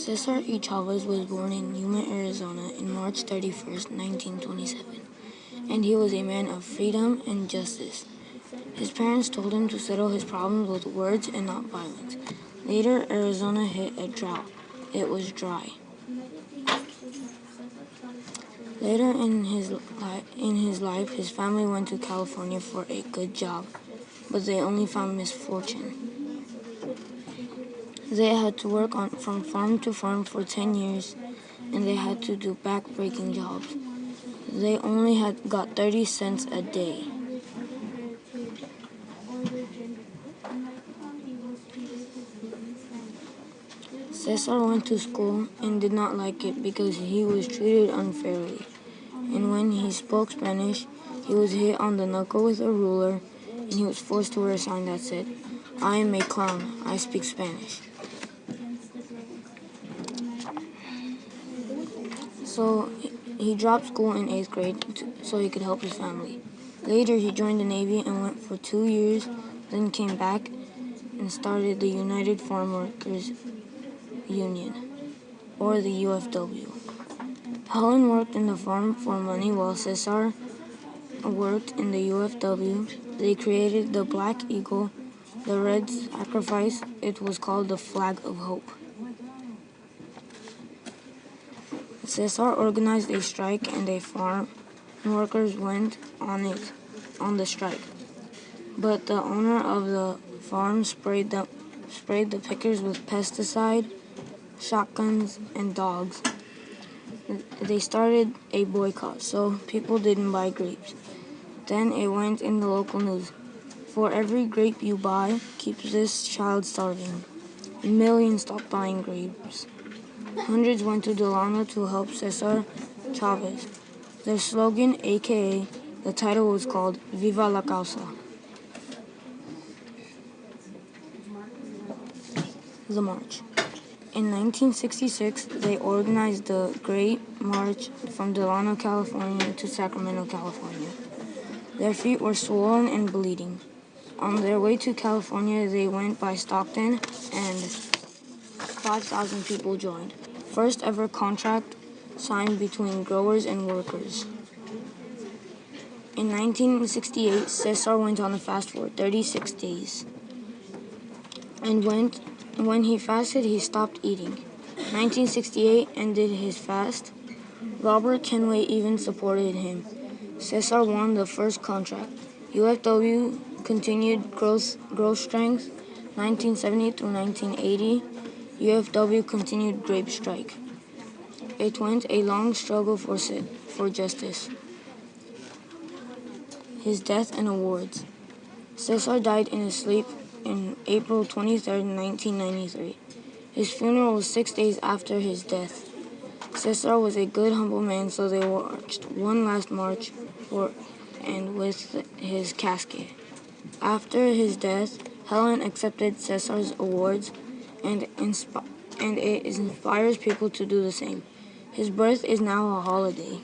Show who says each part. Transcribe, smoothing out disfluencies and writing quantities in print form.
Speaker 1: Cesar E. Chavez was born in Yuma, Arizona on March 31st, 1927, and he was a man of freedom and justice. His parents told him to settle his problems with words and not violence. Later, Arizona hit a drought. It was dry. Later in his life, his family went to California for a good job, but they only found misfortune. They had to work from farm to farm for 10 years, and they had to do back-breaking jobs. They only got 30 cents a day. Cesar went to school and did not like it because he was treated unfairly. And when he spoke Spanish, he was hit on the knuckle with a ruler, and he was forced to wear a sign that said, "I am a clown, I speak Spanish." So he dropped school in 8th grade so he could help his family. Later, he joined the Navy and went for 2 years, then came back and started the United Farm Workers Union, or the UFW. Helen worked in the farm for money while Cesar worked in the UFW. They created the Black Eagle, the Red Sacrifice. It was called the Flag of Hope. Cesar organized a strike, and the farm workers went on the strike. But the owner of the farm sprayed the pickers with pesticide, shotguns, and dogs. They started a boycott, so people didn't buy grapes. Then it went in the local news. "For every grape you buy keeps this child starving." Millions stopped buying grapes. Hundreds went to Delano to help Cesar Chavez. Their slogan, aka the title, was called "Viva la Causa." The March. In 1966, they organized the Great March from Delano, California to Sacramento, California. Their feet were swollen and bleeding. On their way to California, they went by Stockton, and 5,000 people joined. First ever contract signed between growers and workers. In 1968, Cesar went on a fast for 36 days. And when he fasted, he stopped eating. 1968 ended his fast. Robert Kenway even supported him. Cesar won the first contract. UFW continued growth strength. 1970 through 1980, UFW continued grape strike. It went a long struggle for justice. His death and awards. Cesar died in his sleep on April 23, 1993. His funeral was 6 days after his death. Cesar was a good, humble man, so they watched one last march with his casket. After his death, Helen accepted Cesar's awards, and it inspires people to do the same. His birth is now a holiday.